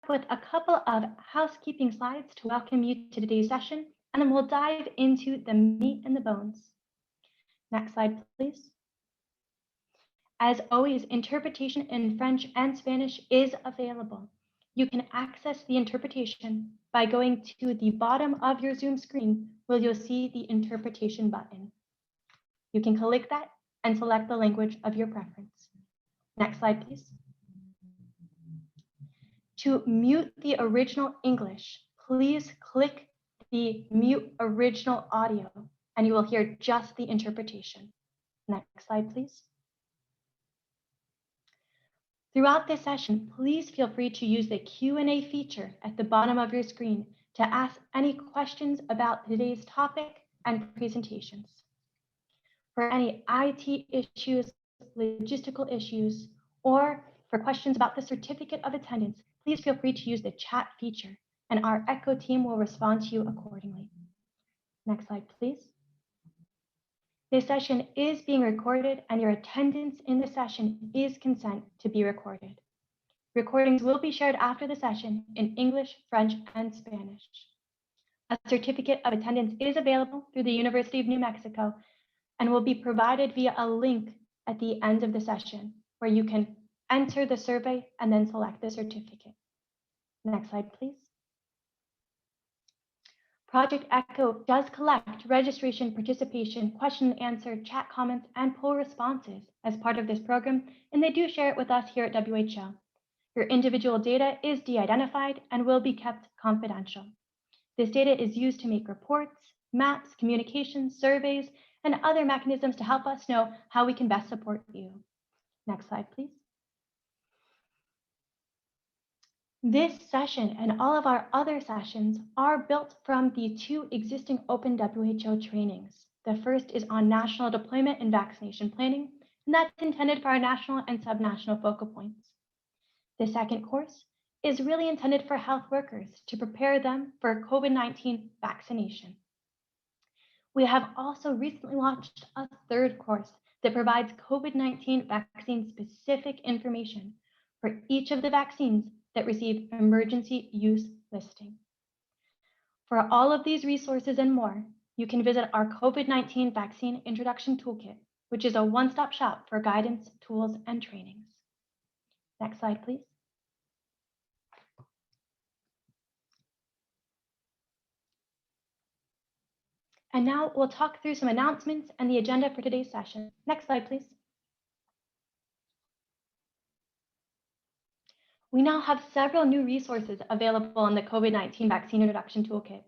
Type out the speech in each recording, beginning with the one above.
with a couple of housekeeping slides to welcome you to today's session, and then we'll dive into the meat and the bones. Next slide, please. As always, interpretation in French and Spanish is available. You can access the interpretation by going to the bottom of your Zoom screen where you'll see the interpretation button. You can click that and select the language of your preference. Next slide, please. To mute the original English, please click the mute original audio and you will hear just the interpretation. Next slide, please. Throughout this session, please feel free to use the Q&A feature at the bottom of your screen to ask any questions about today's topic and presentations. For any IT issues, logistical issues, or for questions about the certificate of attendance, please feel free to use the chat feature and our ECHO team will respond to you accordingly. Next slide, please. This session is being recorded and your attendance in the session is consent to be recorded. Recordings will be shared after the session in English, French, and Spanish. A certificate of attendance is available through the University of New Mexico and will be provided via a link at the end of the session where you can enter the survey and then select the certificate. Next slide, please. Project ECHO does collect registration, participation, question and answer, chat comments, and poll responses as part of this program, and they do share it with us here at WHO. Your individual data is de-identified and will be kept confidential. This data is used to make reports, maps, communications, surveys, and other mechanisms to help us know how we can best support you. Next slide, please. This session and all of our other sessions are built from the two existing open WHO trainings. The first is on national deployment and vaccination planning, and that's intended for our national and subnational focal points. The second course is really intended for health workers to prepare them for COVID-19 vaccination. We have also recently launched a third course that provides COVID-19 vaccine specific information for each of the vaccines that receive emergency use listing. For all of these resources and more, you can visit our COVID-19 Vaccine Introduction Toolkit, which is a one-stop shop for guidance, tools, and trainings. Next slide, please. And now we'll talk through some announcements and the agenda for today's session. Next slide, please. We now have several new resources available in the COVID-19 Vaccine Introduction Toolkit.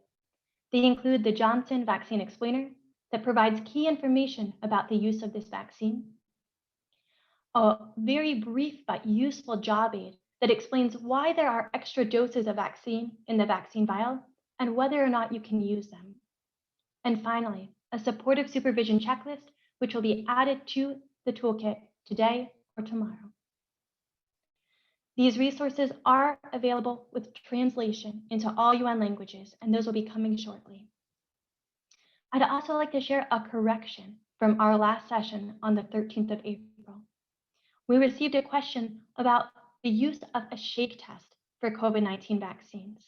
They include the Johnson Vaccine Explainer that provides key information about the use of this vaccine, a very brief but useful job aid that explains why there are extra doses of vaccine in the vaccine vial and whether or not you can use them. And finally, a supportive supervision checklist, which will be added to the toolkit today or tomorrow. These resources are available with translation into all UN languages, and those will be coming shortly. I'd also like to share a correction from our last session on the 13th of April. We received a question about the use of a shake test for COVID-19 vaccines.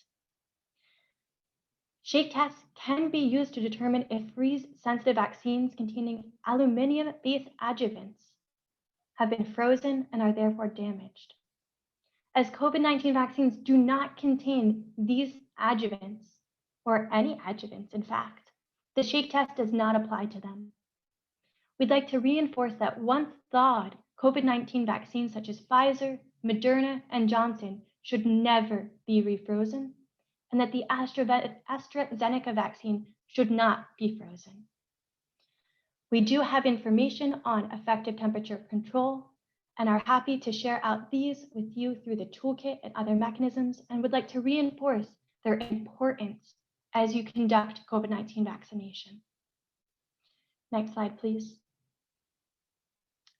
Shake tests can be used to determine if freeze-sensitive vaccines containing aluminum-based adjuvants have been frozen and are therefore damaged. As COVID-19 vaccines do not contain these adjuvants, or any adjuvants in fact, the shake test does not apply to them. We'd like to reinforce that once thawed, COVID-19 vaccines such as Pfizer, Moderna, and Johnson should never be refrozen, and that the AstraZeneca vaccine should not be frozen. We do have information on effective temperature control and are happy to share out these with you through the toolkit and other mechanisms, and would like to reinforce their importance as you conduct COVID-19 vaccination. Next slide, please.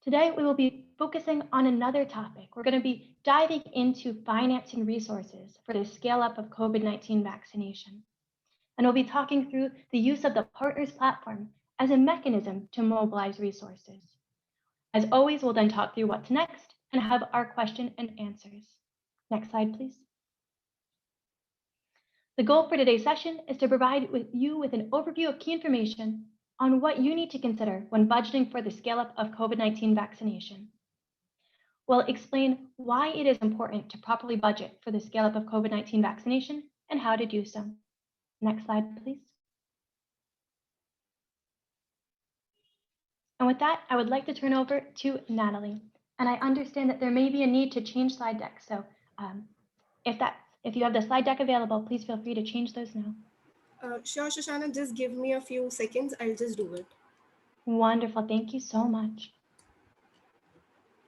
Today, we will be focusing on another topic. We're going to be diving into financing resources for the scale up of COVID-19 vaccination. And we'll be talking through the use of the Partners platform as a mechanism to mobilize resources. As always, we'll then talk through what's next and have our question and answers. Next slide, please. The goal for today's session is to provide you with an overview of key information on what you need to consider when budgeting for the scale-up of COVID-19 vaccination. We'll explain why it is important to properly budget for the scale-up of COVID-19 vaccination and how to do so. Next slide, please. And with that, I would like to turn over to Natalie. And I understand that there may be a need to change slide deck. So if you have the slide deck available, please feel free to change those now. Sure, Shoshana, just give me a few seconds. I'll just do it. Wonderful. Thank you so much.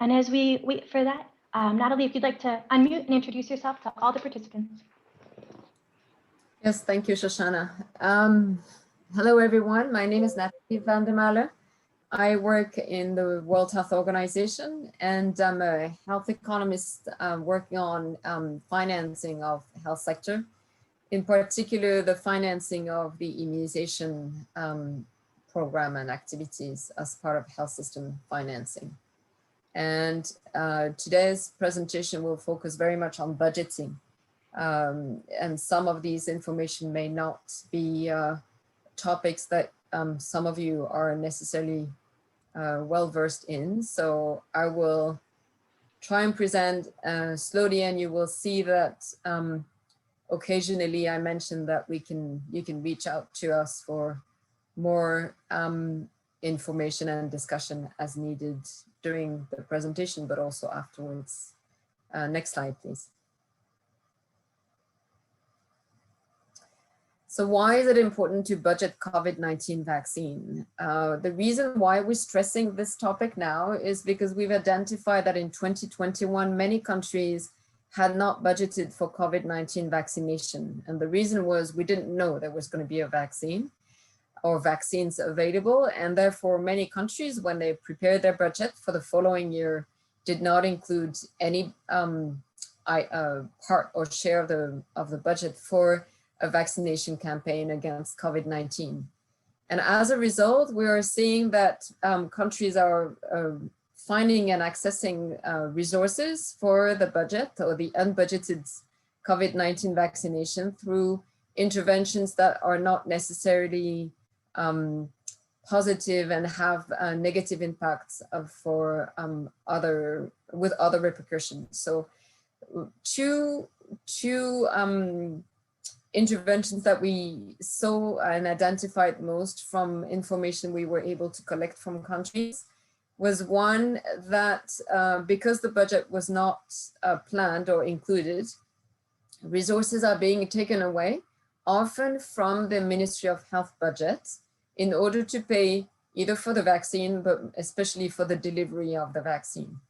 And as we wait for that, Natalie, if you'd like to unmute and introduce yourself to all the participants. Yes, thank you, Shoshana. Hello, everyone. My name is Natalie van der Male. I work in the World Health Organization, and I'm a health economist working on financing of health sector, in particular the financing of the immunization program and activities as part of health system financing. And today's presentation will focus very much on budgeting. And some of these information may not be topics that some of you are necessarily well versed in. So I will try and present slowly, and you will see that occasionally I mentioned that you can reach out to us for more information and discussion as needed during the presentation, but also afterwards. Next slide, please. So why is it important to budget COVID-19 vaccine? The reason why we're stressing this topic now is because we've identified that in 2021, many countries had not budgeted for COVID-19 vaccination. And the reason was we didn't know there was going to be a vaccine or vaccines available. And therefore many countries, when they prepared their budget for the following year, did not include any part or share of the budget for a vaccination campaign against COVID-19. And as a result, we are seeing that countries are finding and accessing resources for the budget or the unbudgeted COVID-19 vaccination through interventions that are not necessarily positive and have negative impacts with other repercussions. So two interventions that we saw and identified most from information we were able to collect from countries was one that because the budget was not planned or included, resources are being taken away, often from the Ministry of Health budget, in order to pay either for the vaccine, but especially for the delivery of the vaccine.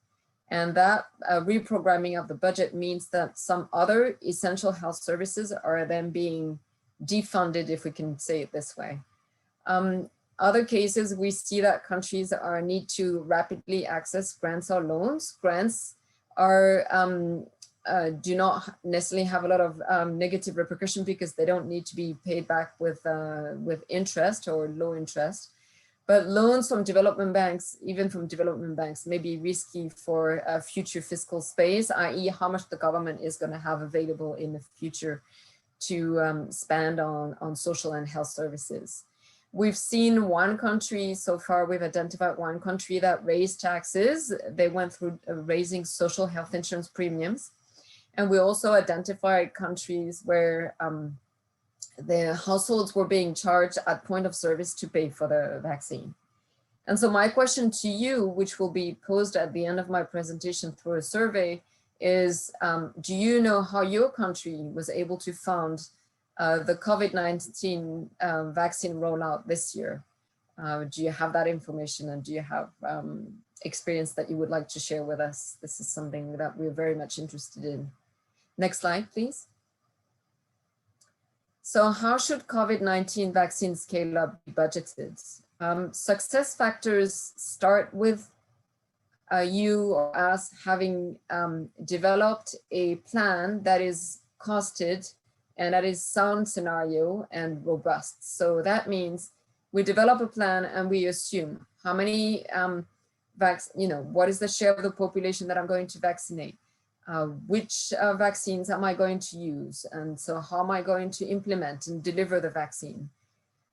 And that reprogramming of the budget means that some other essential health services are then being defunded, if we can say it this way. Other cases, we see that countries need to rapidly access grants or loans. Grants do not necessarily have a lot of negative repercussion because they don't need to be paid back with interest or low interest. But loans from development banks, even from development banks, may be risky for future fiscal space, i.e. how much the government is going to have available in the future to spend on social and health services. We've seen one country, so far we've identified one country that raised taxes. They went through raising social health insurance premiums. And we also identified countries where the households were being charged at point of service to pay for the vaccine. And so my question to you, which will be posed at the end of my presentation through a survey, is do you know how your country was able to fund the COVID-19 vaccine rollout this year? Do you have that information, and do you have experience that you would like to share with us? This is something that we're very much interested in. Next slide, please. So how should COVID-19 vaccine scale up be budgeted? Success factors start with you or us having developed a plan that is costed and that is sound scenario and robust. So that means we develop a plan and we assume how many what is the share of the population that I'm going to vaccinate? which vaccines am I going to use? And so how am I going to implement and deliver the vaccine?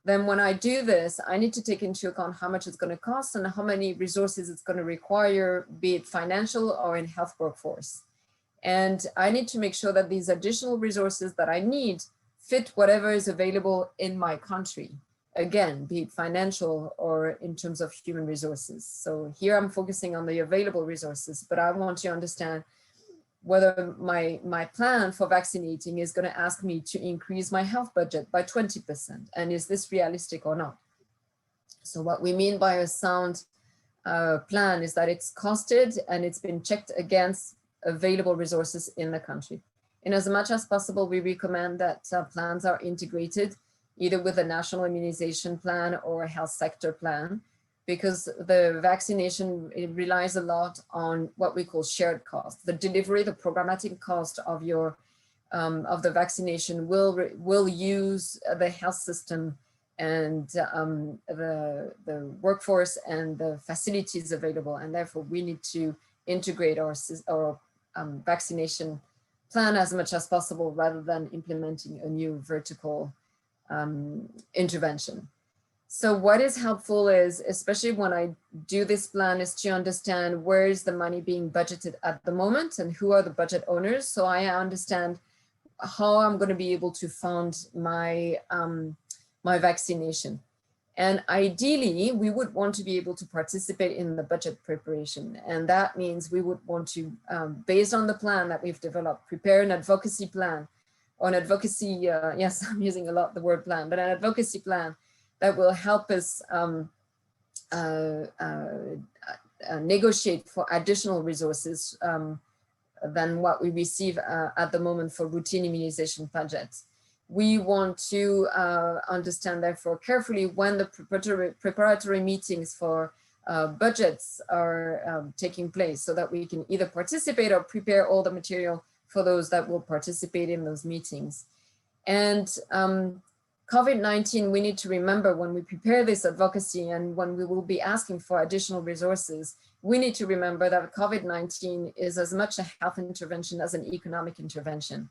Then when I do this, I need to take into account how much it's going to cost and how many resources it's going to require, be it financial or in health workforce. And I need to make sure that these additional resources that I need fit whatever is available in my country. Again, be it financial or in terms of human resources. So here I'm focusing on the available resources, but I want to understand whether my plan for vaccinating is going to ask me to increase my health budget by 20%. And is this realistic or not? So what we mean by a sound plan is that it's costed and it's been checked against available resources in the country. In as much as possible, we recommend that plans are integrated either with a national immunization plan or a health sector plan, because the vaccination, it relies a lot on what we call shared cost. The delivery, the programmatic cost of your of the vaccination will use the health system and the workforce and the facilities available, and therefore we need to integrate our vaccination plan as much as possible rather than implementing a new vertical intervention. So what is helpful is, especially when I do this plan, is to understand where is the money being budgeted at the moment and who are the budget owners. So I understand how I'm going to be able to fund my, my vaccination. And ideally, we would want to be able to participate in the budget preparation. And that means we would want to, based on the plan that we've developed, prepare an advocacy plan or an advocacy, yes, I'm using a lot the word plan, but an advocacy plan that will help us negotiate for additional resources than what we receive at the moment for routine immunization budgets. We want to understand, therefore, carefully when the preparatory meetings for budgets are taking place, so that we can either participate or prepare all the material for those that will participate in those meetings. And COVID-19, we need to remember when we prepare this advocacy and when we will be asking for additional resources, we need to remember that COVID-19 is as much a health intervention as an economic intervention.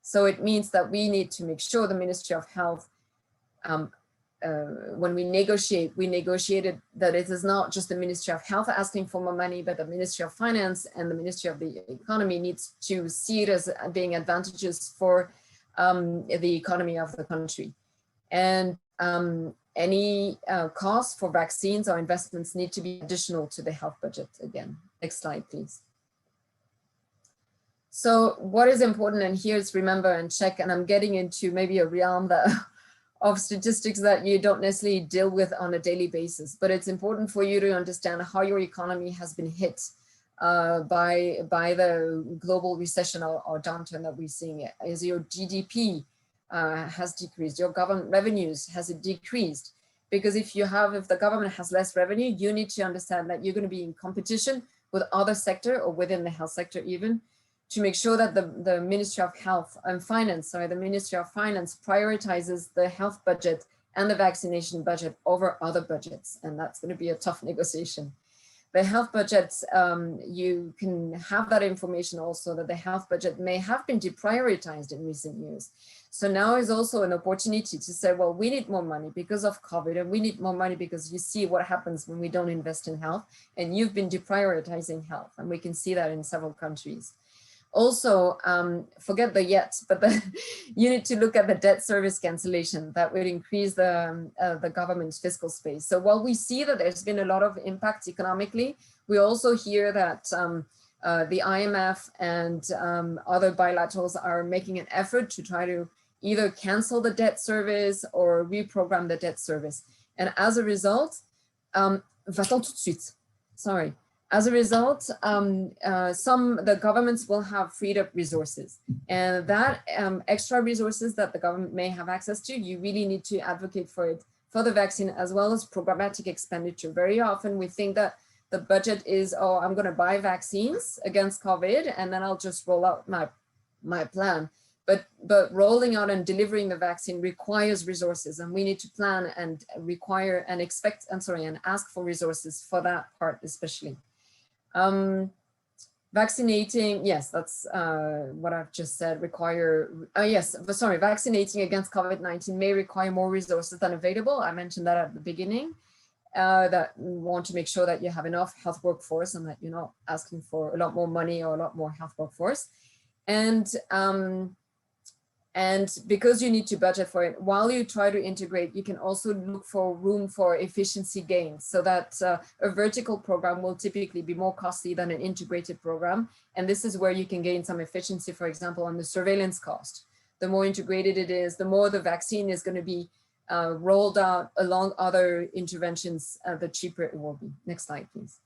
So it means that we need to make sure the Ministry of Health, when we negotiated that it is not just the Ministry of Health asking for more money, but the Ministry of Finance and the Ministry of the Economy needs to see it as being advantageous for the economy of the country. And any costs for vaccines or investments need to be additional to the health budget again. Next slide, please. So what is important, and here's remember and check, and I'm getting into maybe a realm that, of statistics that you don't necessarily deal with on a daily basis, but it's important for you to understand how your economy has been hit by the global recession or downturn that we're seeing. Is your GDP has decreased, your government revenues has it decreased? Because if the government has less revenue, you need to understand that you're going to be in competition with other sector or within the health sector even, to make sure that the Ministry of Health and Finance, the Ministry of Finance prioritizes the health budget and the vaccination budget over other budgets. And that's going to be a tough negotiation. The health budgets, you can have that information also, that the health budget may have been deprioritized in recent years. So now is also an opportunity to say, well, we need more money because of COVID, and we need more money because you see what happens when we don't invest in health, and you've been deprioritizing health, and we can see that in several countries. Also, forget the yet, but you need to look at the debt service cancellation that would increase the government's fiscal space. So while we see that there's been a lot of impact economically, we also hear that the IMF and other bilaterals are making an effort to try to either cancel the debt service or reprogram the debt service. And as a result, va-t'en tout de suite, sorry. As a result, the governments will have freed up resources, and that extra resources that the government may have access to, you really need to advocate for it, for the vaccine, as well as programmatic expenditure. Very often we think that the budget is, oh, I'm going to buy vaccines against COVID, and then I'll just roll out my plan. But rolling out and delivering the vaccine requires resources, and we need to plan and require and expect, and ask for resources for that part especially. Vaccinating, yes, that's what I've just said, vaccinating against COVID-19 may require more resources than available. I mentioned that at the beginning, that we want to make sure that you have enough health workforce and that you're not asking for a lot more money or a lot more health workforce. And because you need to budget for it, while you try to integrate, you can also look for room for efficiency gains, so that a vertical program will typically be more costly than an integrated program. And this is where you can gain some efficiency, for example, on the surveillance cost. The more integrated it is, the more the vaccine is going to be rolled out along other interventions, the cheaper it will be. Next slide, please.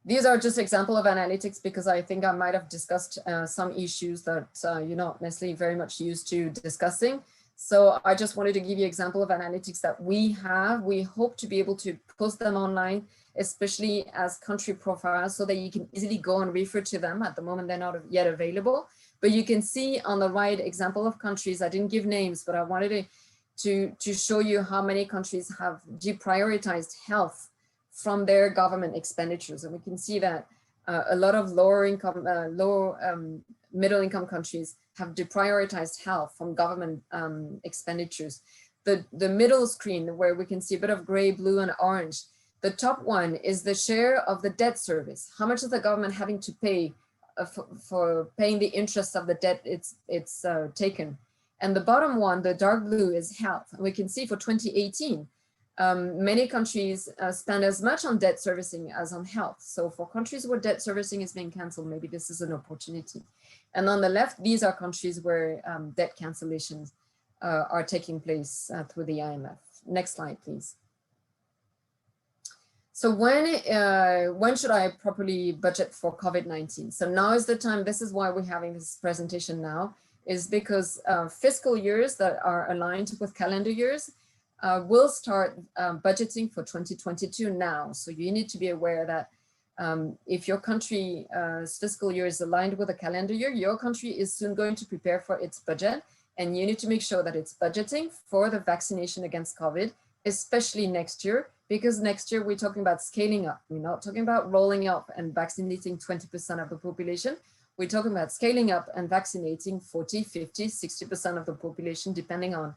These are just example of analytics because I think I might have discussed some issues that you're not necessarily very much used to discussing. So I just wanted to give you an example of analytics that we have. We hope to be able to post them online, especially as country profiles, so that you can easily go and refer to them. At the moment, they're not yet available, but you can see on the right example of countries. I didn't give names, but I wanted to show you how many countries have deprioritized health from their government expenditures. And we can see that a lot of middle income countries have deprioritized health from government expenditures. The middle screen, where we can see a bit of gray, blue, and orange, the top one is the share of the debt service. How much is the government having to pay for paying the interest of the debt it's taken? And the bottom one, the dark blue, is health. And we can see for 2018, many countries spend as much on debt servicing as on health. So for countries where debt servicing is being canceled, maybe this is an opportunity. And on the left, these are countries where debt cancellations are taking place through the IMF. Next slide, please. So when should I properly budget for COVID-19? So now is the time. This is why we're having this presentation now, is because fiscal years that are aligned with calendar years we'll start budgeting for 2022 now. So you need to be aware that if your country's fiscal year is aligned with a calendar year, your country is soon going to prepare for its budget. And you need to make sure that it's budgeting for the vaccination against COVID, especially next year, because next year we're talking about scaling up. We're not talking about rolling up and vaccinating 20% of the population. We're talking about scaling up and vaccinating 40, 50, 60% of the population, depending on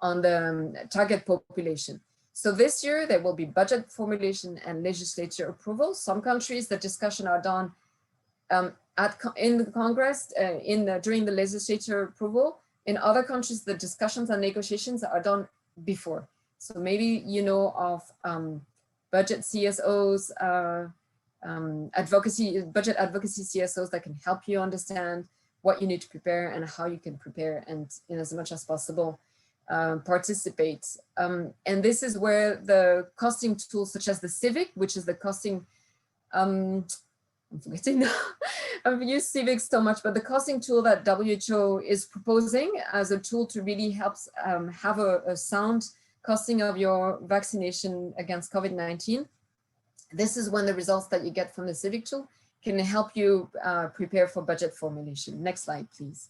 the target population. So this year there will be budget formulation and legislature approval. Some countries, the discussion are done in the Congress during the legislature approval. In other countries, the discussions and negotiations are done before. So maybe you know of budget CSOs, budget advocacy CSOs that can help you understand what you need to prepare and how you can prepare, and in as much as possible participate. And this is where the costing tools such as the Civic, which is the costing, I'm forgetting now, I've used Civic so much, but the costing tool that WHO is proposing as a tool to really help have a sound costing of your vaccination against COVID-19. This is when the results that you get from the Civic tool can help you prepare for budget formulation. Next slide, please.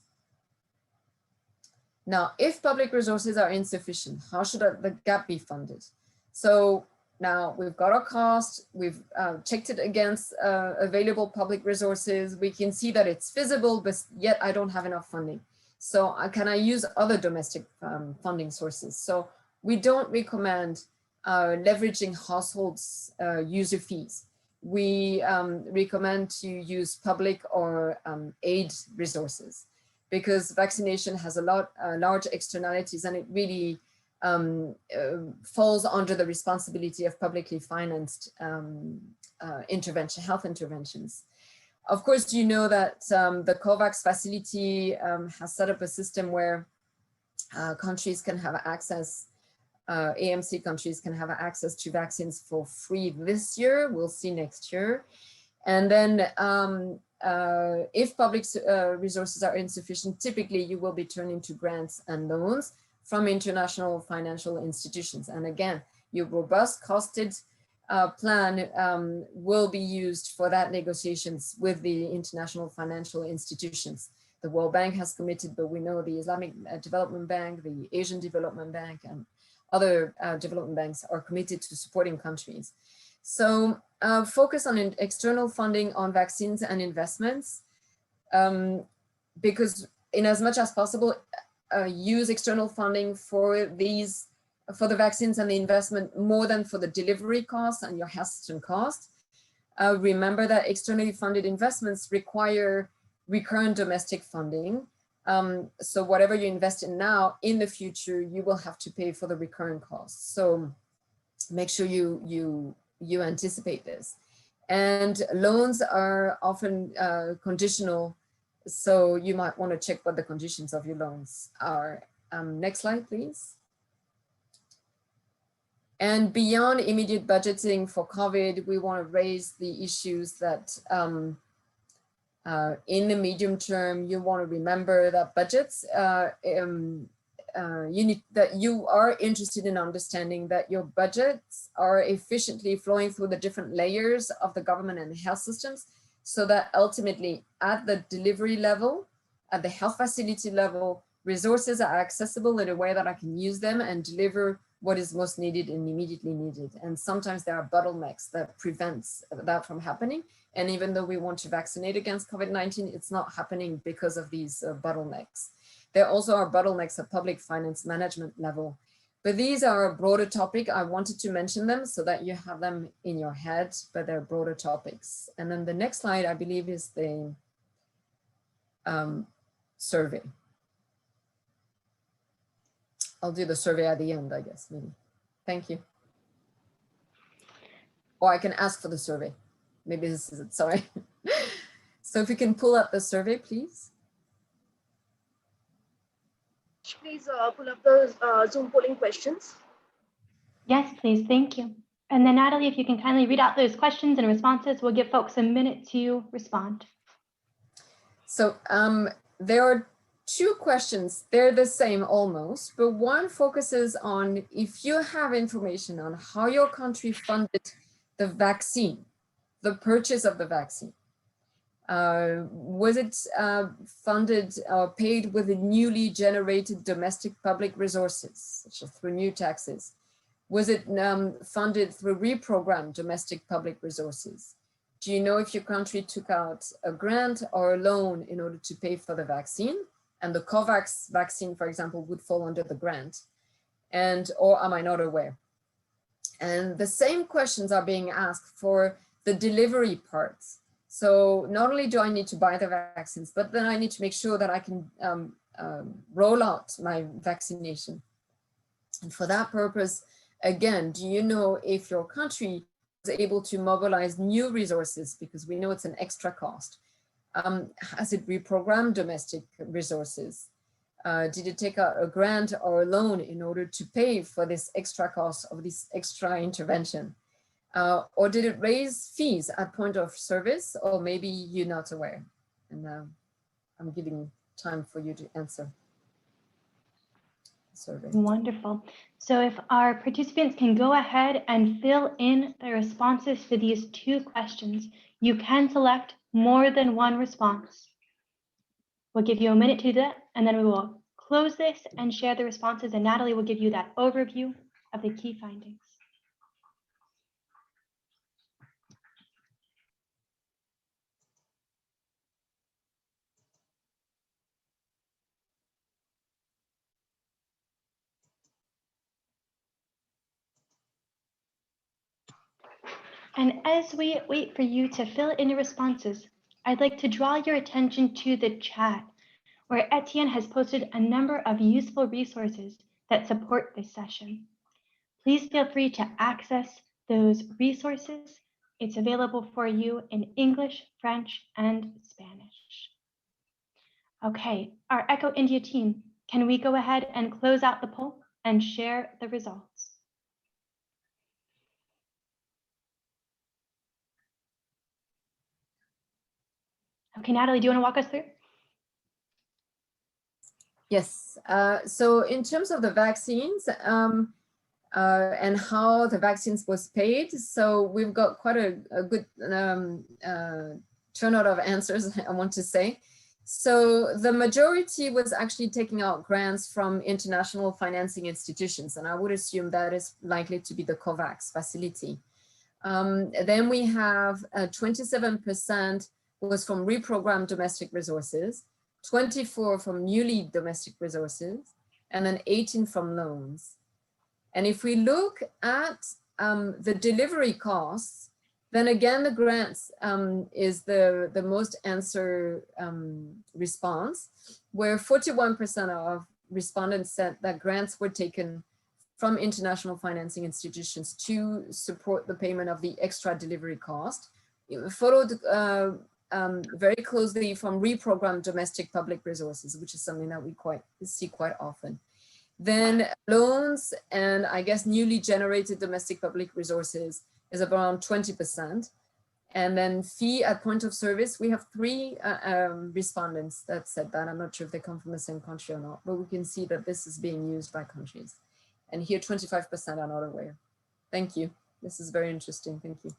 Now, if public resources are insufficient, how should the gap be funded? So now we've got our cost, we've checked it against available public resources. We can see that it's feasible, but yet I don't have enough funding. So can I use other domestic funding sources? So we don't recommend leveraging households' user fees. We recommend to use public or aid resources, because vaccination has a large externalities, and it really falls under the responsibility of publicly financed health interventions. Of course, you know that the COVAX facility has set up a system where countries can have access, AMC countries can have access to vaccines for free this year. We'll see next year. And then if public resources are insufficient, typically you will be turning to grants and loans from international financial institutions. And again, your robust costed plan will be used for that negotiations with the international financial institutions. The World Bank has committed, but we know the Islamic Development Bank, the Asian Development Bank, and other development banks are committed to supporting countries. So focus on external funding on vaccines and investments, because in as much as possible, use external funding for the vaccines and the investment more than for the delivery costs and your health system cost. Remember that externally funded investments require recurrent domestic funding. So whatever you invest in now, in the future, you will have to pay for the recurrent costs. So make sure you anticipate this. And loans are often conditional, so you might want to check what the conditions of your loans are. Next slide, please. And beyond immediate budgeting for COVID, we want to raise the issues that in the medium term, you want to remember that budgets, you are interested in understanding that your budgets are efficiently flowing through the different layers of the government and health systems, so that ultimately at the delivery level, at the health facility level, resources are accessible in a way that I can use them and deliver what is most needed and immediately needed. And sometimes there are bottlenecks that prevents that from happening. And even though we want to vaccinate against COVID-19, it's not happening because of these bottlenecks. There also are bottlenecks at public finance management level. But these are a broader topic. I wanted to mention them so that you have them in your head, but they're broader topics. And then the next slide, I believe, is the survey. I'll do the survey at the end, I guess, maybe. Thank you. Or I can ask for the survey. Maybe this is it, sorry. So if you can pull up the survey, please. Please pull up the Zoom polling questions. Yes, please. Thank you. And then Natalie, if you can kindly read out those questions and responses, we'll give folks a minute to respond. So there are two questions. They're the same almost, but one focuses on if you have information on how your country funded the vaccine, the purchase of the vaccine. Was it funded or paid with the newly generated domestic public resources, such as through new taxes? Was it funded through reprogrammed domestic public resources? Do you know if your country took out a grant or a loan in order to pay for the vaccine? And the COVAX vaccine, for example, would fall under the grant. And, or am I not aware? And the same questions are being asked for the delivery parts. So not only do I need to buy the vaccines, but then I need to make sure that I can roll out my vaccination. And for that purpose, again, do you know if your country was able to mobilize new resources? Because we know it's an extra cost. Has it reprogrammed domestic resources? Did it take out a grant or a loan in order to pay for this extra cost of this extra intervention? Or did it raise fees at point of service? Or maybe you're not aware. And I'm giving time for you to answer. Survey. Wonderful. So if our participants can go ahead and fill in the responses to these two questions, you can select more than one response. We'll give you a minute to do that, and then we will close this and share the responses, and Natalie will give you that overview of the key findings. And as we wait for you to fill in your responses, I'd like to draw your attention to the chat, where Etienne has posted a number of useful resources that support this session. Please feel free to access those resources. It's available for you in English, French, and Spanish. Okay, our Echo India team, can we go ahead and close out the poll and share the results? Okay, Natalie, do you want to walk us through? Yes, so in terms of the vaccines and how the vaccines was paid, so we've got quite a good turnout of answers, I want to say. So the majority was actually taking out grants from international financing institutions, and I would assume that is likely to be the COVAX facility. Then we have 27% was from reprogrammed domestic resources, 24 from newly domestic resources, and then 18 from loans. And if we look at the delivery costs, then again, the grants is the most answer response, where 41% of respondents said that grants were taken from international financing institutions to support the payment of the extra delivery cost, followed very closely from reprogrammed domestic public resources, which is something that we see quite often. Then loans and I guess newly generated domestic public resources is around 20%. And then fee at point of service, we have 3 respondents that said that. I'm not sure if they come from the same country or not, but we can see that this is being used by countries. And here 25% are not aware. Thank you. This is very interesting. Thank you.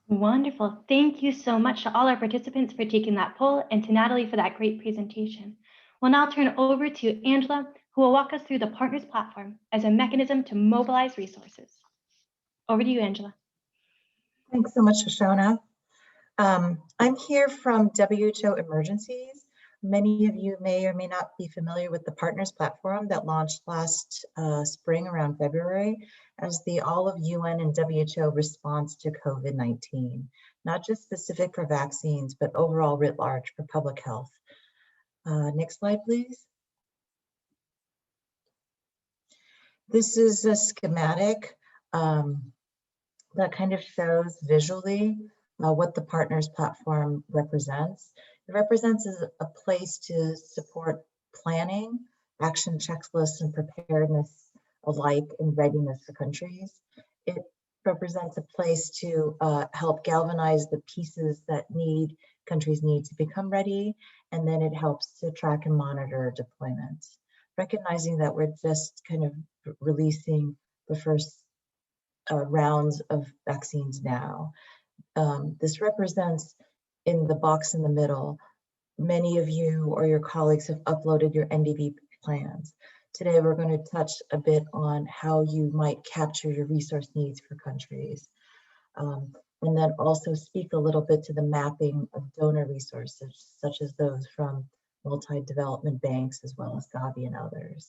Wonderful. Thank you so much to all our participants for taking that poll and to Natalie for that great presentation. We'll now turn over to Angela, who will walk us through the Partners Platform as a mechanism to mobilize resources. Over to you, Angela. Thanks so much, Shoshana. I'm here from WHO Emergencies. Many of you may or may not be familiar with the Partners Platform that launched last spring around February as the all of UN and WHO response to COVID-19, not just specific for vaccines, but overall writ large for public health. Next slide, please. This is a schematic that kind of shows visually what the Partners Platform represents. It represents a place to support planning, action checklists, and preparedness alike and readiness for countries. It represents a place to help galvanize the pieces that countries need to become ready, and then it helps to track and monitor deployments. Recognizing that we're just kind of releasing the first rounds of vaccines now. This represents, in the box in the middle, many of you or your colleagues have uploaded your NDB plans. Today, we're going to touch a bit on how you might capture your resource needs for countries. And then also speak a little bit to the mapping of donor resources, such as those from multi-development banks, as well as Gavi and others.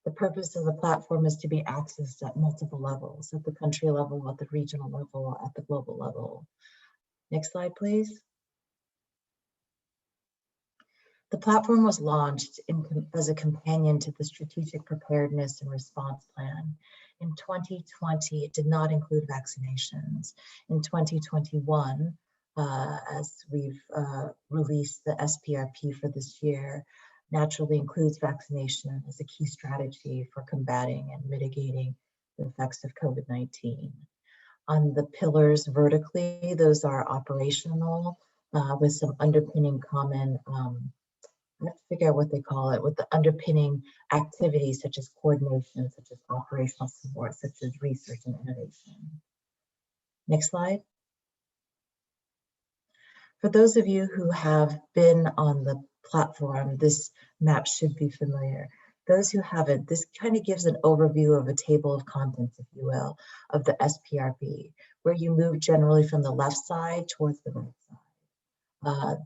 The purpose of the platform is to be accessed at multiple levels, at the country level, at the regional level, at the global level. Next slide, please. The platform was launched as a companion to the Strategic Preparedness and Response Plan. In 2020, it did not include vaccinations. In 2021, as we've released the SPRP for this year, naturally includes vaccination as a key strategy for combating and mitigating the effects of COVID-19. On the pillars vertically, those are operational with some underpinning common, I have to figure out what they call it, with the underpinning activities such as coordination, such as operational support, such as research and innovation. Next slide. For those of you who have been on the platform, this map should be familiar. Those who haven't, this kind of gives an overview of a table of contents, if you will, of the SPRP, where you move generally from the left side towards the right side.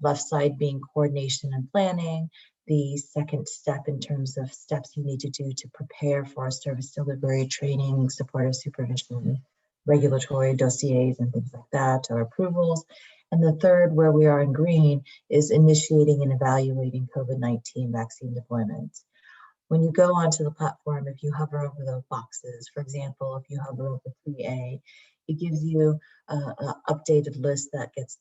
Left side being coordination and planning, the second step in terms of steps you need to do to prepare for service delivery, training, supportive supervision, regulatory dossiers and things like that, or approvals. And the third, where we are in green, is initiating and evaluating COVID-19 vaccine deployment. When you go onto the platform, if you hover over the boxes, for example, if you hover over 3A, it gives you an updated list that gets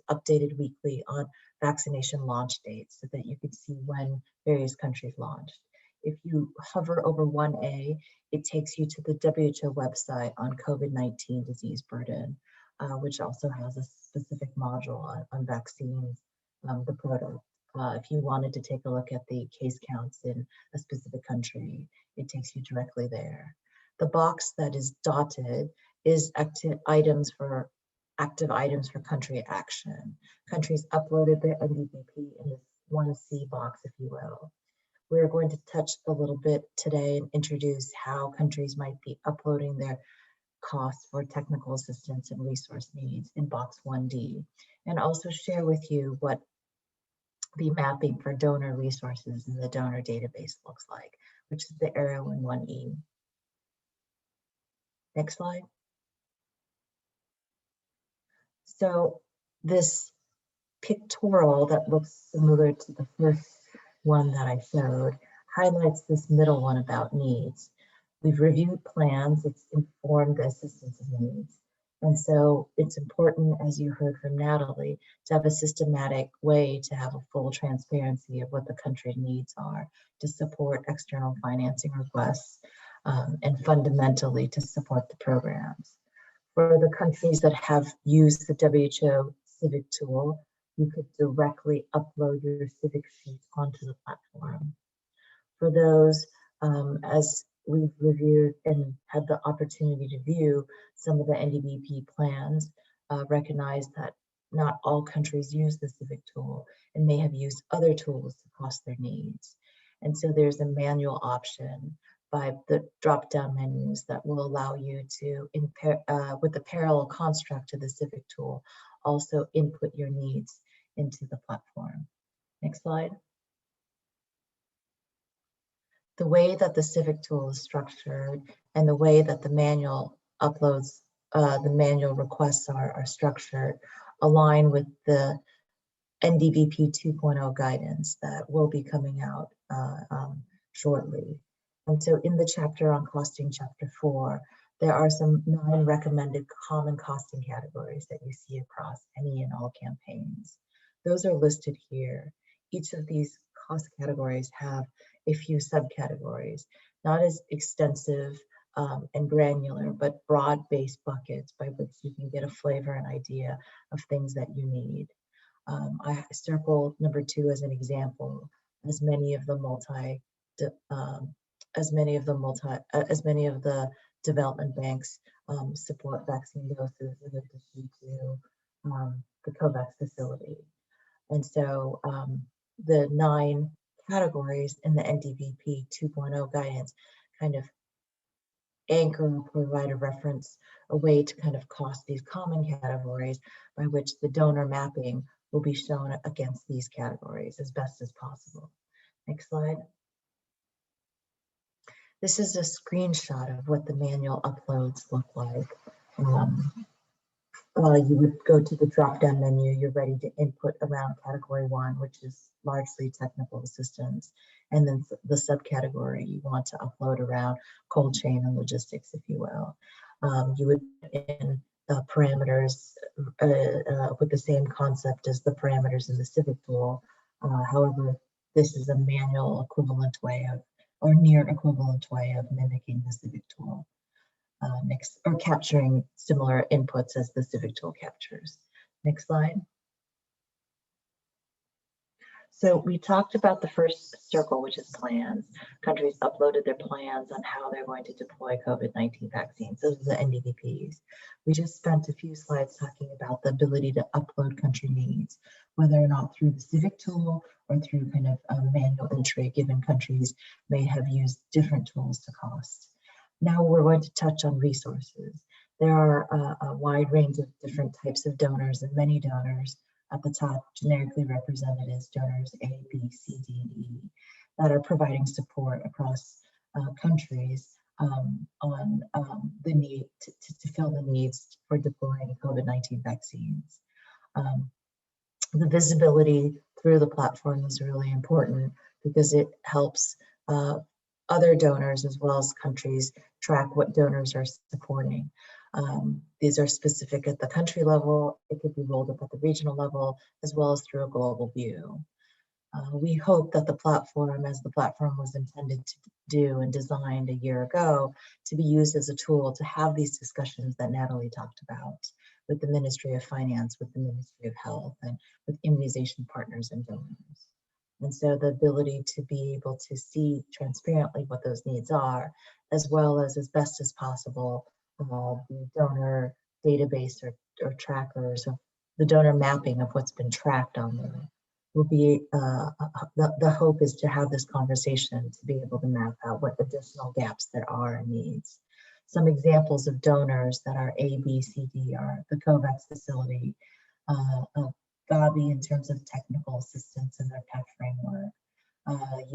updated weekly on vaccination launch dates so that you can see when various countries launched. If you hover over 1A, it takes you to the WHO website on COVID-19 disease burden, which also has a specific module on vaccines, the product. If you wanted to take a look at the case counts in a specific country, it takes you directly there. The box that is dotted is active items for country action. Countries uploaded their NDBP in this 1C box, if you will. We're going to touch a little bit today and introduce how countries might be uploading their costs for technical assistance and resource needs in box 1D, and also share with you what the mapping for donor resources in the donor database looks like, which is the arrow in 1E. Next slide. So this pictorial that looks similar to the first one that I showed highlights this middle one about needs. We've reviewed plans, it's informed the assistance of needs. And so it's important, as you heard from Natalie, to have a systematic way to have a full transparency of what the country needs are to support external financing requests and fundamentally to support the programs. For the countries that have used the WHO Civic Tool, you could directly upload your Civic sheet onto the platform. For those, as we've reviewed and had the opportunity to view some of the NDBP plans, recognize that not all countries use the Civic Tool and may have used other tools to cost their needs. And so there's a manual option by the drop-down menus that will allow you to, with the parallel construct to the Civic Tool, also input your needs into the platform. Next slide. The way that the Civic Tool is structured and the way that the manual uploads, the manual requests are structured align with the NDBP 2.0 guidance that will be coming out shortly. And so in the chapter on costing, chapter 4, there are some 9 recommended common costing categories that you see across any and all campaigns. Those are listed here. Each of these cost categories have a few subcategories, not as extensive and granular, but broad-based buckets by which you can get a flavor and idea of things that you need. I circled number 2 as an example, as many of the development banks support vaccine doses in addition to the COVAX facility. And so the 9 categories in the NDBP 2.0 guidance kind of anchor and provide a reference, a way to kind of cost these common categories by which the donor mapping will be shown against these categories as best as possible. Next slide. This is a screenshot of what the manual uploads look like. You would go to the drop-down menu, you're ready to input around category 1, which is largely technical assistance, and then the subcategory you want to upload around cold chain and logistics, if you will. You would put in parameters with the same concept as the parameters in the Civic Tool. However, this is a manual equivalent way of, or near equivalent way of mimicking the Civic Tool. Next, or capturing similar inputs as the Civic Tool captures. Next slide. So we talked about the first circle, which is plans. Countries uploaded their plans on how they're going to deploy COVID-19 vaccines. Those are the NDVPs. We just spent a few slides talking about the ability to upload country needs, whether or not through the Civic Tool or through kind of manual entry, given countries may have used different tools to cost. Now we're going to touch on resources. There are a wide range of different types of donors, and many donors at the top generically represented as donors A, B, C, D, and E that are providing support across countries on the need to fill the needs for deploying COVID-19 vaccines. The visibility through the platform is really important because it helps other donors as well as countries track what donors are supporting. These are specific at the country level. It could be rolled up at the regional level, as well as through a global view. We hope that the platform, as the platform was intended to do and designed a year ago, to be used as a tool to have these discussions that Natalie talked about with the Ministry of Finance, with the Ministry of Health, and with immunization partners and donors. And so the ability to be able to see transparently what those needs are, as well as best as possible, the donor database or trackers of the donor mapping of what's been tracked on there will be, the hope is to have this conversation to be able to map out what additional gaps there are in needs. Some examples of donors that are A, B, C, D are the COVAX facility, Gavi in terms of technical assistance in their PET framework,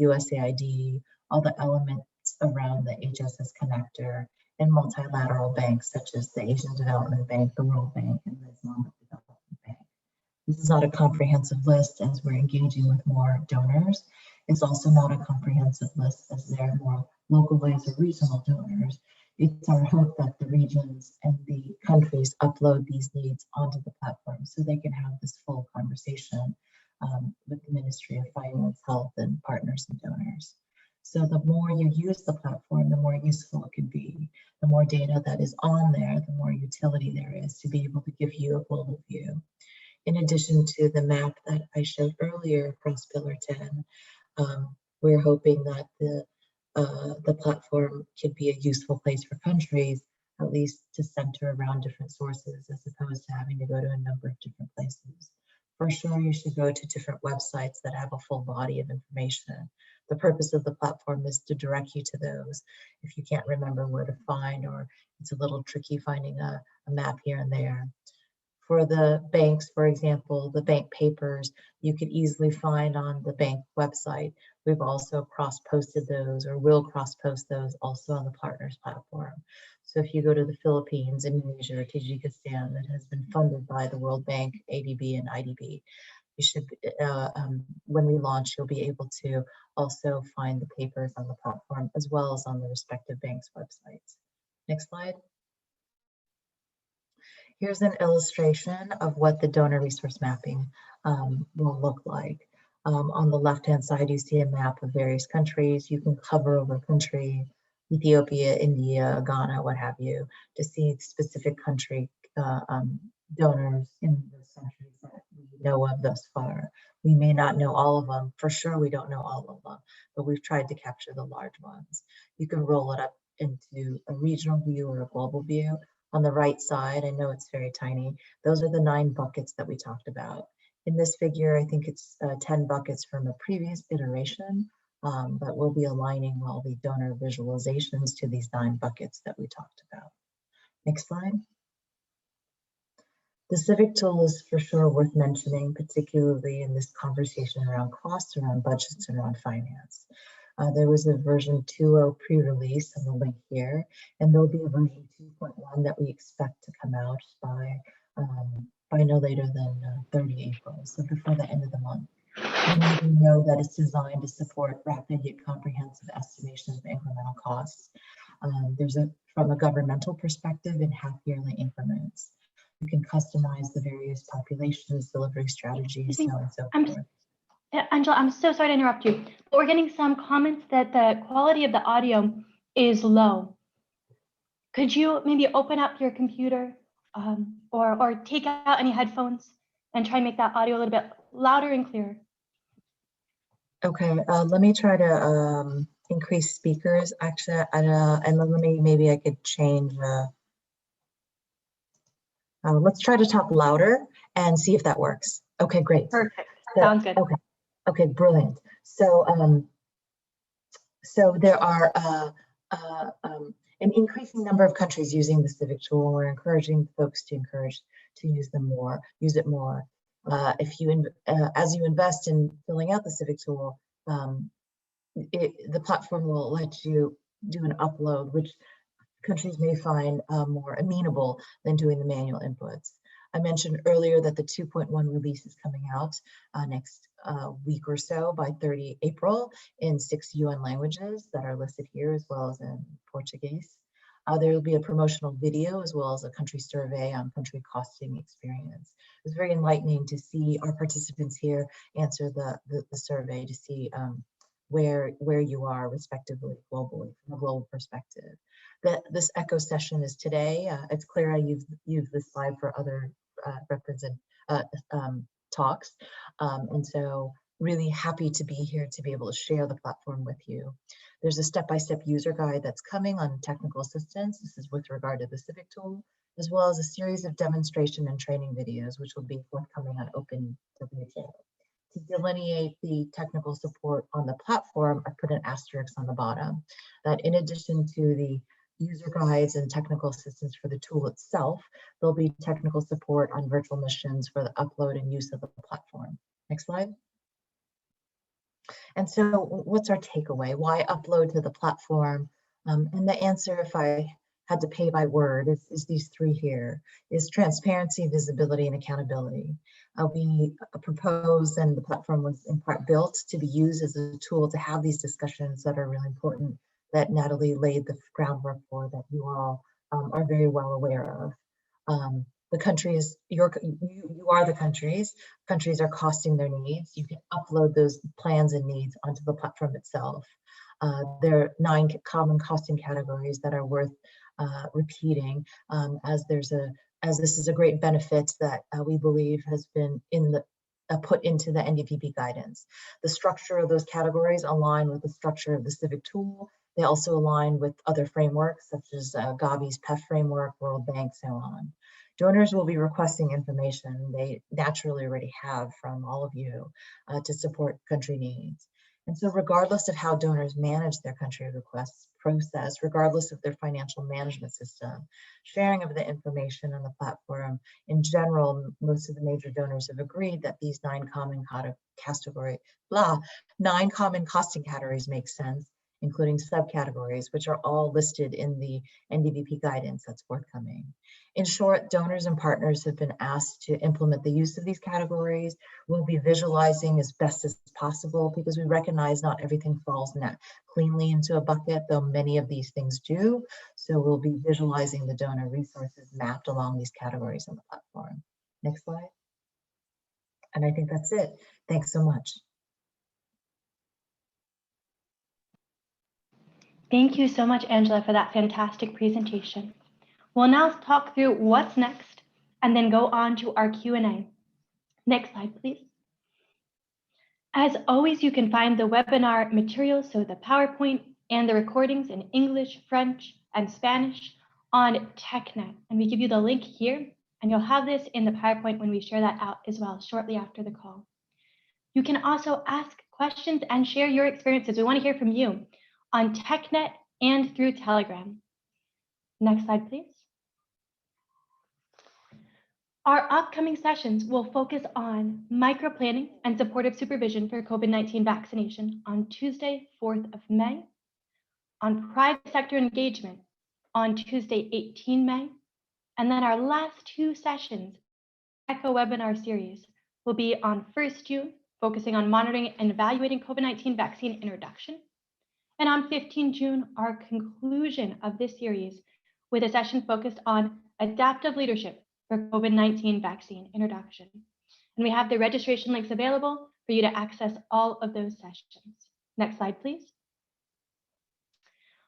USAID, all the elements around the HSS connector, and multilateral banks such as the Asian Development Bank, the World Bank, and the Islamic Development Bank. This is not a comprehensive list as we're engaging with more donors. It's also not a comprehensive list as there are more localized or regional donors. It's our hope that the regions and the countries upload these needs onto the platform so they can have this full conversation with the Ministry of Finance, Health, and partners and donors. So the more you use the platform, the more useful it can be. The more data that is on there, the more utility there is to be able to give you a global view. In addition to the map that I showed earlier across Pillar 10, we're hoping that the platform could be a useful place for countries, at least to center around different sources as opposed to having to go to a number of different places. For sure, you should go to different websites that have a full body of information. The purpose of the platform is to direct you to those if you can't remember where to find, or it's a little tricky finding a map here and there. For the banks, for example, the bank papers, you could easily find on the bank website. We've also cross-posted those, or will cross-post those also on the partners platform. So if you go to the Philippines, Indonesia, or Tajikistan that has been funded by the World Bank, ADB, and IDB, you should, when we launch, you'll be able to also find the papers on the platform as well as on the respective banks' websites. Next slide. Here's an illustration of what the donor resource mapping will look like. On the left-hand side, you see a map of various countries. You can hover over country, Ethiopia, India, Ghana, what have you, to see specific country donors in those countries that we know of thus far. We may not know all of them. For sure, we don't know all of them, but we've tried to capture the large ones. You can roll it up into a regional view or a global view. On the right side, I know it's very tiny, those are the 9 buckets that we talked about. In this figure, I think it's 10 buckets from a previous iteration, but we'll be aligning all the donor visualizations to these 9 buckets that we talked about. Next slide. The Civic Tool is for sure worth mentioning, particularly in this conversation around costs, around budgets, and around finance. There was a version 2.0 pre-release on the link here, and there'll be a version 2.1 that we expect to come out by no later than 30 April, so before the end of the month. We know that it's designed to support rapid yet comprehensive estimation of incremental costs. From a governmental perspective, in half-yearly increments. You can customize the various populations, delivery strategies, so on and so forth. Angela, I'm so sorry to interrupt you, but we're getting some comments that the quality of the audio is low. Could you maybe open up your computer or take out any headphones and try and make that audio a little bit louder and clearer? Okay, let me try to increase speakers actually, and then maybe I could change. Let's try to talk louder and see if that works. Okay, great. Perfect. Sounds good. Okay, brilliant. So, so there are an increasing number of countries using the Civic Tool. We're encouraging folks to use it more. If you as you invest in filling out the Civic Tool, the platform will let you do an upload, which countries may find more amenable than doing the manual inputs. I mentioned earlier that the 2.1 release is coming out next week or so by 30 April in 6 UN languages that are listed here, as well as in Portuguese. There will be a promotional video as well as a country survey on country costing experience. It was very enlightening to see our participants here answer the survey to see where you are respectively globally from a global perspective. This echo session is today. It's clear I use this slide for other talks, and so really happy to be here to be able to share the platform with you. There's a step-by-step user guide that's coming on technical assistance. This is with regard to the Civic Tool, as well as a series of demonstration and training videos, which will be forthcoming on OpenWJ. To delineate the technical support on the platform, I put an asterisk on the bottom that in addition to the user guides and technical assistance for the tool itself. There'll be technical support on virtual missions for the upload and use of the platform. Next slide. And so what's our takeaway? Why upload to the platform? And the answer, if I had to pay by word, is these three here, is transparency, visibility, and accountability. We propose, and the platform was in part built to be used as a tool to have these discussions that are really important, that Natalie laid the groundwork for, that you all are very well aware of. The countries, you are the countries. Countries are costing their needs. You can upload those plans and needs onto the platform itself. There are 9 common costing categories that are worth repeating, as this is a great benefit that we believe has been put into the NDPP guidance. The structure of those categories align with the structure of the Civic Tool. They also align with other frameworks such as Gavi's PEF framework, World Bank, so on. Donors will be requesting information they naturally already have from all of you to support country needs. And so regardless of how donors manage their country requests process, regardless of their financial management system, sharing of the information on the platform, in general, most of the major donors have agreed that these 9 common costing categories make sense, including subcategories, which are all listed in the NDVP guidance that's forthcoming. In short, donors and partners have been asked to implement the use of these categories. We'll be visualizing as best as possible because we recognize not everything falls cleanly into a bucket, though many of these things do. So we'll be visualizing the donor resources mapped along these categories on the platform. Next slide. And I think that's it. Thanks so much. Thank you so much, Angela, for that fantastic presentation. We'll now talk through what's next and then go on to our Q&A. Next slide, please. As always, you can find the webinar materials, so the PowerPoint and the recordings in English, French, and Spanish on TechNet. And we give you the link here, and you'll have this in the PowerPoint when we share that out as well shortly after the call. You can also ask questions and share your experiences. We want to hear from you on TechNet and through Telegram. Next slide, please. Our upcoming sessions will focus on microplanning and supportive supervision for COVID-19 vaccination on Tuesday, 4th of May, on private sector engagement on Tuesday, 18 May, and then our last 2 sessions, ECHO webinar series, will be on 1st June, focusing on monitoring and evaluating COVID-19 vaccine introduction, and on 15 June, our conclusion of this series with a session focused on adaptive leadership for COVID-19 vaccine introduction. And we have the registration links available for you to access all of those sessions. Next slide, please.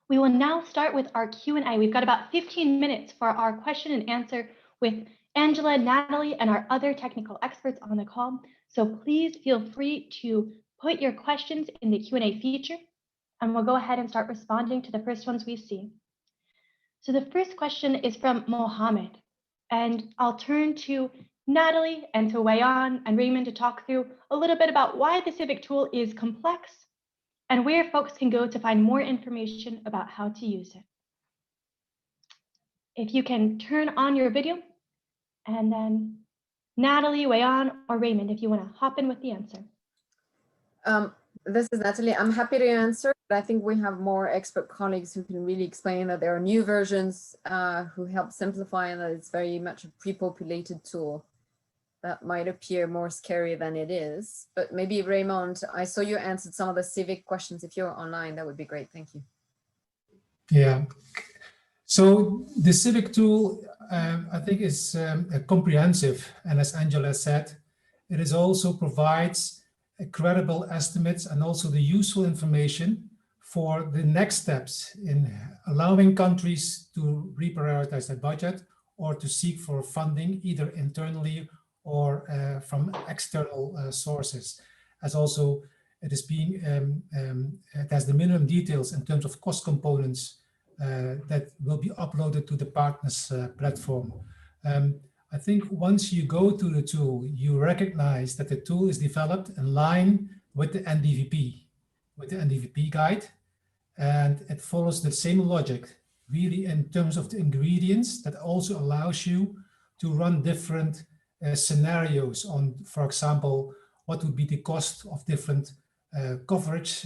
We will now start with our Q&A. We've got about 15 minutes for our question and answer with Angela, Natalie, and our other technical experts on the call. So please feel free to put your questions in the Q&A feature, and we'll go ahead and start responding to the first ones we see. So the first question is from Mohammed, and I'll turn to Natalie and to Wayan and Raymond to talk through a little bit about why the Civic Tool is complex and where folks can go to find more information about how to use it. If you can turn on your video, and then Natalie, Wayan, or Raymond, if you want to hop in with the answer. This is Natalie. I'm happy to answer, but I think we have more expert colleagues who can really explain that there are new versions who help simplify, and that it's very much a pre-populated tool that might appear more scary than it is. But maybe Raymond, I saw you answered some of the civic questions. If you're online, that would be great. Thank you. Yeah. So the Civic Tool, I think, is comprehensive, and as Angela said, it is also provides credible estimates and also the useful information for the next steps in allowing countries to reprioritize their budget or to seek for funding either internally or from external sources. As also it is being, it has the minimum details in terms of cost components that will be uploaded to the partners platform. I think once you go to the tool, you recognize that the tool is developed in line with the NDVP guide, and it follows the same logic really in terms of the ingredients that also allows you to run different scenarios on, for example, what would be the cost of different coverage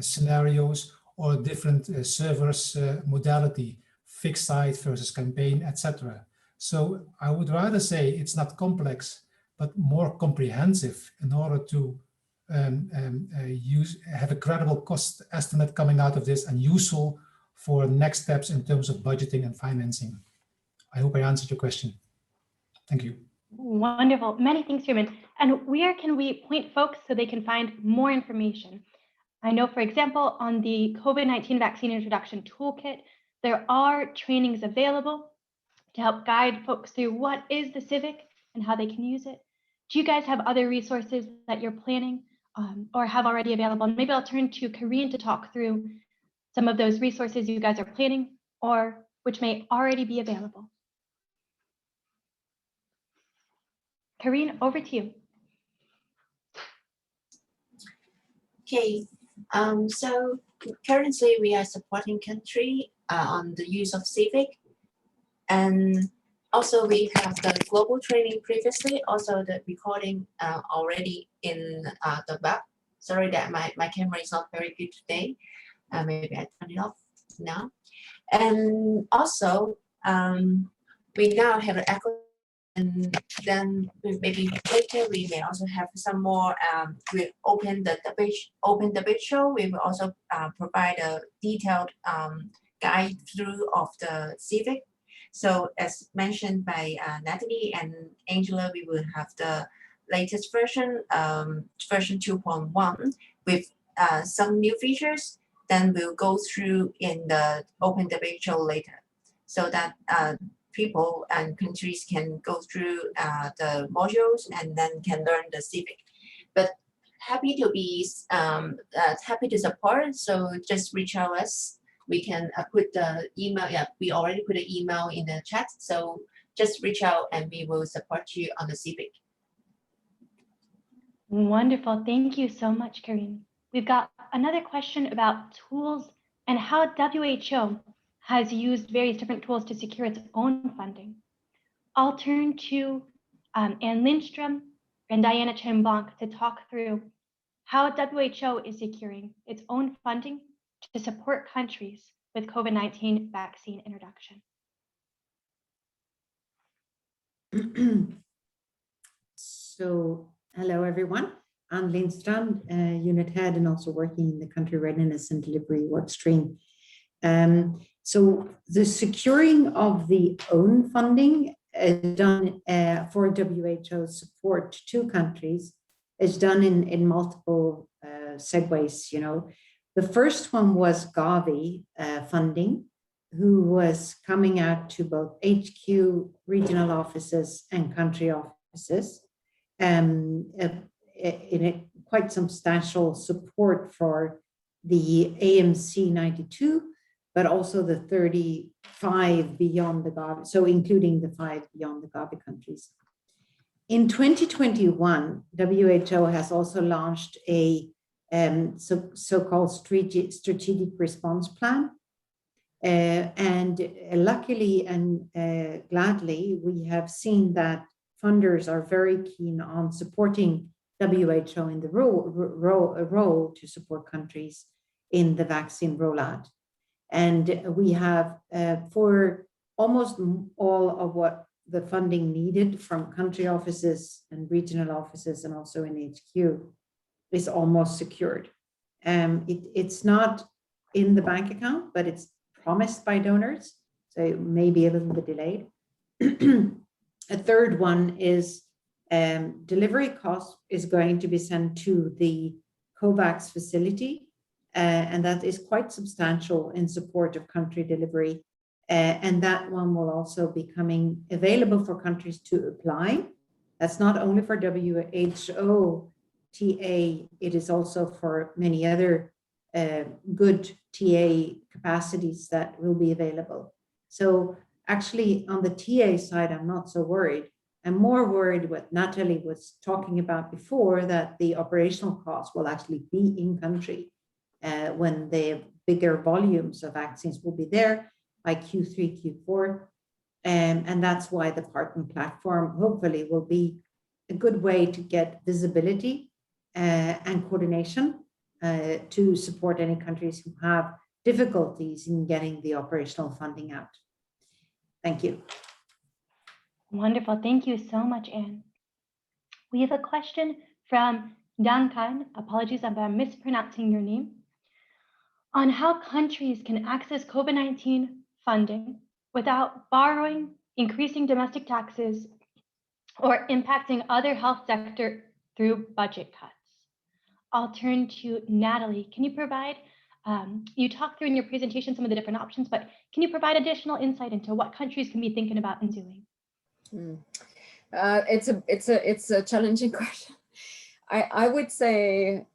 scenarios or different servers modality, fixed site versus campaign, etc. So I would rather say it's not complex, but more comprehensive in order to have a credible cost estimate coming out of this and useful for next steps in terms of budgeting and financing. I hope I answered your question. Thank you. Wonderful. Many thanks, Ruben. And where can we point folks so they can find more information? I know, for example, on the COVID-19 vaccine introduction toolkit, there are trainings available to help guide folks through what is the Civic and how they can use it. Do you guys have other resources that you're planning or have already available? Maybe I'll turn to Karine to talk through some of those resources you guys are planning or which may already be available. Karine, over to you. Okay, so currently we are supporting country on the use of Civic, and also we have the global training previously, also the recording already in the web. Sorry that my camera is not very good today. Maybe I turn it off now. And also we now have an echo. And then maybe later we may also have some more. We open the debate show. We will also provide a detailed guide through of the Civic. So as mentioned by Natalie and Angela, we will have the latest version, version 2.1, with some new features. Then we'll go through in the open debate show later, so that people and countries can go through the modules and then can learn the Civic. But happy to be happy to support. So just reach out us. We can put the email. Yeah, we already put an email in the chat. So just reach out and we will support you on the Civic. Wonderful. Thank you so much, Karine. We've got another question about tools and how WHO has used various different tools to secure its own funding. I'll turn to Anne Lindstrom and Diana Chen-Blanc to talk through how WHO is securing its own funding to support countries with COVID-19 vaccine introduction. So, hello everyone. I'm Lindström, unit head, and also working in the country readiness and delivery work stream. So the securing of the own funding is done for WHO support to countries is done in multiple segues. You know, the first one was Gavi funding, who was coming out to both HQ, regional offices, and country offices, in a quite substantial support for the AMC 92, but also the 35 beyond the Gavi, so including the 5 beyond the Gavi countries. In 2021, WHO has also launched a so-called strategic response plan. And luckily and gladly, we have seen that funders are very keen on supporting WHO in the role to support countries in the vaccine rollout. And we have, for almost all of what the funding needed from country offices and regional offices and also in HQ is almost secured. It's not in the bank account, but it's promised by donors, so it may be a little bit delayed. A third one is delivery cost is going to be sent to the COVAX facility, and that is quite substantial in support of country delivery. And that one will also be coming available for countries to apply. That's not only for WHO TA, it is also for many other good TA capacities that will be available. So actually on the TA side, I'm not so worried. I'm more worried what Natalie was talking about before, that the operational costs will actually be in country when the bigger volumes of vaccines will be there. by Q3, Q4. And that's why the partner platform hopefully will be a good way to get visibility and coordination to support any countries who have difficulties in getting the operational funding out. Thank you. Wonderful. Thank you so much, Anne. We have a question from Duncan. Apologies if I'm mispronouncing your name. On how countries can access COVID-19 funding without borrowing, increasing domestic taxes, or impacting other health sector through budget cuts. I'll turn to Natalie. Can you provide, you talked through in your presentation some of the different options, but can you provide additional insight into what countries can be thinking about and doing? It's a challenging question. I would say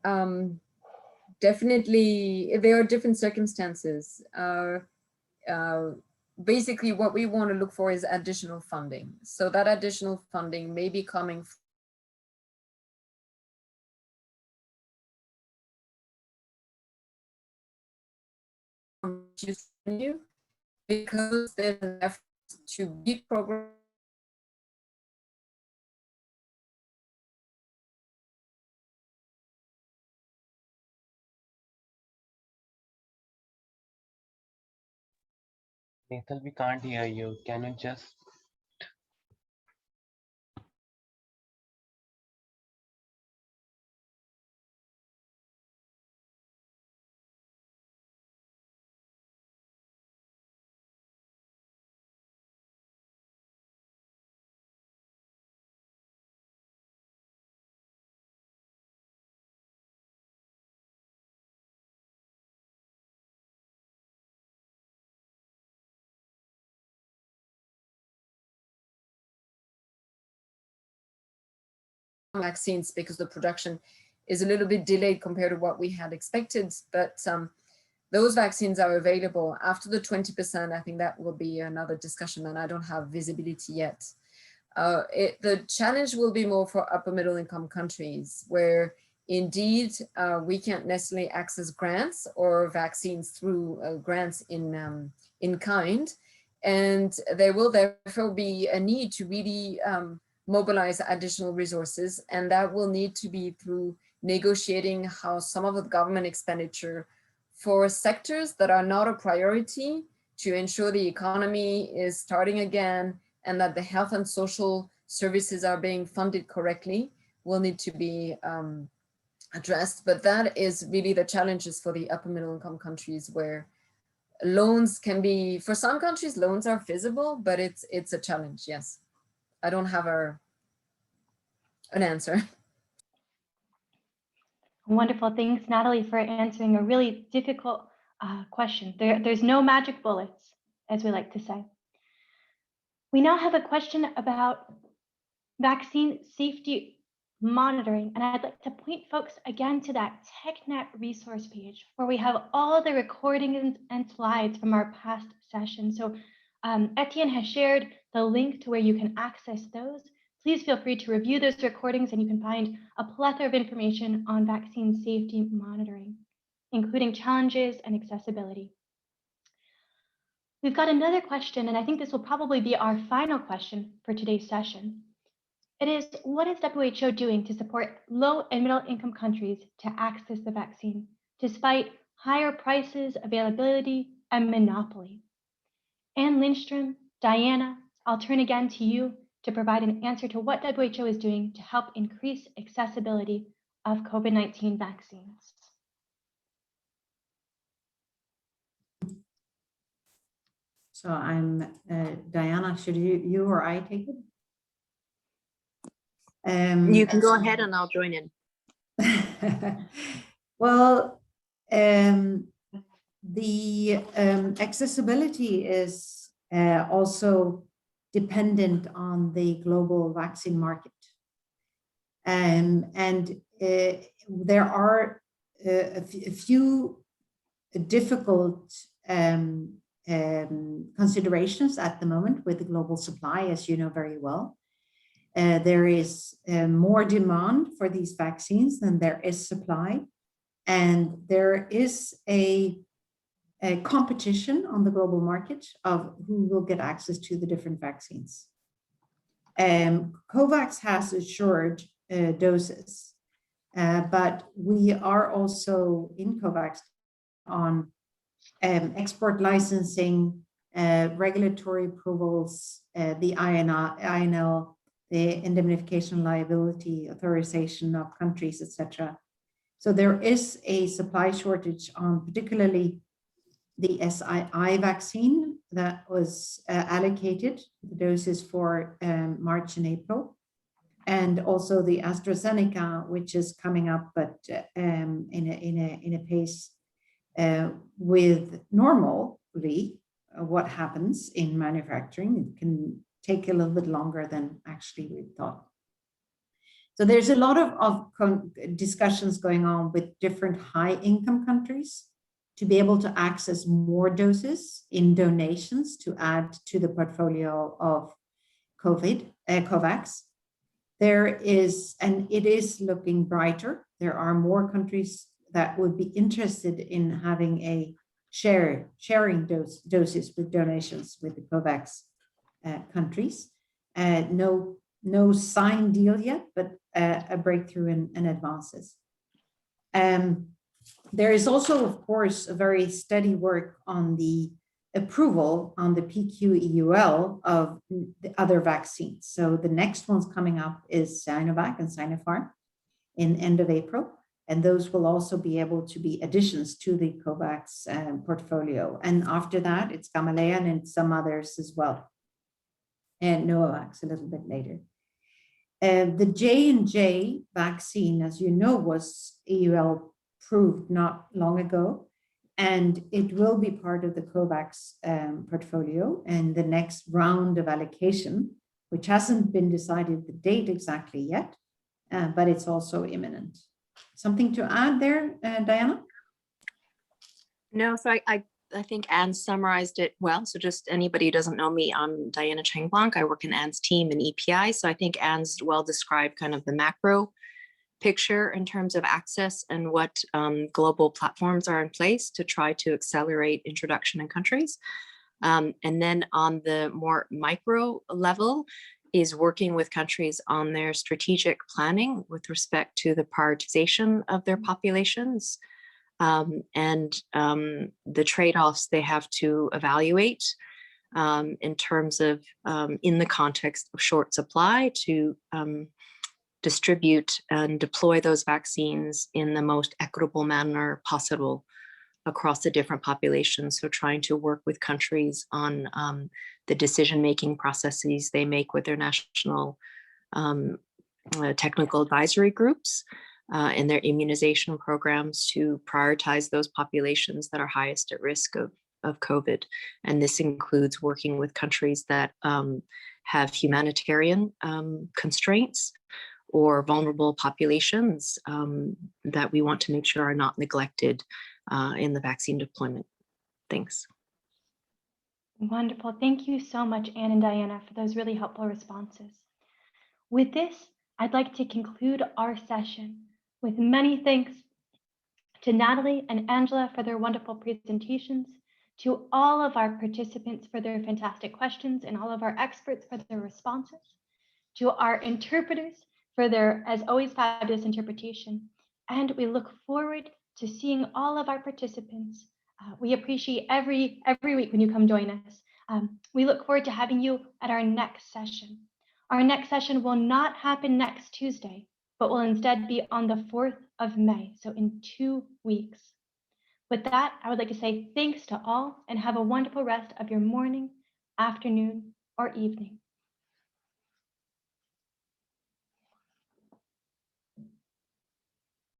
definitely there are different circumstances. Basically, what we want to look for is additional funding. So that additional funding may be coming from you because there's an effort to reprogram. Nathan, we can't hear you. Can you just... Vaccines because the production is a little bit delayed compared to what we had expected, but those vaccines are available. After the 20%, I think that will be another discussion, and I don't have visibility yet. The challenge will be more for upper middle income countries where indeed we can't necessarily access grants or vaccines through grants in kind, and there will therefore be a need to really mobilize additional resources, and that will need to be through negotiating how some of the government expenditure for sectors that are not a priority to ensure the economy is starting again and that the health and social services are being funded correctly will need to be addressed. But that is really the challenges for the upper middle income countries where loans can be, for some countries, loans are feasible, but it's a challenge, yes. I don't have an answer. Wonderful. Thanks, Natalie, for answering a really difficult question. There's no magic bullets, as we like to say. We now have a question about vaccine safety monitoring, and I'd like to point folks again to that TechNet resource page where we have all the recordings and slides from our past sessions. So Etienne has shared the link to where you can access those. Please feel free to review those recordings, and you can find a plethora of information on vaccine safety monitoring, including challenges and accessibility. We've got another question, and I think this will probably be our final question for today's session. It is, what is WHO doing to support low and middle income countries to access the vaccine, despite higher prices, availability, and monopoly? Anne Lindstrom, Diana, I'll turn again to you to provide an answer to what WHO is doing to help increase accessibility of COVID-19 vaccines. So I'm Diana, should you or I take it? You can go ahead and I'll join in. Well, the accessibility is also dependent on the global vaccine market. And there are a few difficult considerations at the moment with the global supply, as you know very well. There is more demand for these vaccines than there is supply. And there is a competition on the global market of who will get access to the different vaccines. COVAX has assured doses, but we are also in COVAX on export licensing, regulatory approvals, the INL, the indemnification liability authorization of countries, etc. So there is a supply shortage on particularly the SII vaccine that was allocated, the doses for March and April, and also the AstraZeneca, which is coming up, but in a pace with normally what happens in manufacturing. It can take a little bit longer than actually we thought. So there's a lot of discussions going on with different high-income countries to be able to access more doses in donations to add to the portfolio of COVAX. There is, and it is looking brighter. There are more countries that would be interested in having a sharing doses with donations with the COVAX countries. No signed deal yet, but a breakthrough in advances. There is also, of course, a very steady work on the approval on the PQEUL of the other vaccines. So the next one's coming up is Sinovac and Sinopharm in end of April. And those will also be able to be additions to the COVAX portfolio. And after that, it's Gamaleya and some others as well. And Novavax a little bit later. The J&J vaccine, as you know, was EUL approved not long ago, and it will be part of the COVAX portfolio and the next round of allocation, which hasn't been decided the date exactly yet, but it's also imminent. Something to add there, Diana? No, so I think Anne summarized it well. So just anybody who doesn't know me, I'm Diana Chang-Blanc. I work in Anne's team in EPI. So I think Anne's well described kind of the macro picture in terms of access and what global platforms are in place to try to accelerate introduction in countries. And then on the more micro level is working with countries on their strategic planning with respect to the prioritization of their populations. And the trade-offs they have to evaluate in terms of in the context of short supply to distribute and deploy those vaccines in the most equitable manner possible across the different populations. So trying to work with countries on the decision-making processes they make with their national technical advisory groups and their immunization programs to prioritize those populations that are highest at risk of COVID. And this includes working with countries that have humanitarian constraints or vulnerable populations that we want to make sure are not neglected in the vaccine deployment. Thanks. Wonderful. Thank you so much, Anne and Diana, for those really helpful responses. With this, I'd like to conclude our session with many thanks to Natalie and Angela for their wonderful presentations, to all of our participants for their fantastic questions, and all of our experts for their responses, to our interpreters for their, as always, fabulous interpretation. And we look forward to seeing all of our participants. We appreciate every week when you come join us. We look forward to having you at our next session. Our next session will not happen next Tuesday, but will instead be on the 4th of May, so in 2 weeks. With that, I would like to say thanks to all and have a wonderful rest of your morning, afternoon, or evening.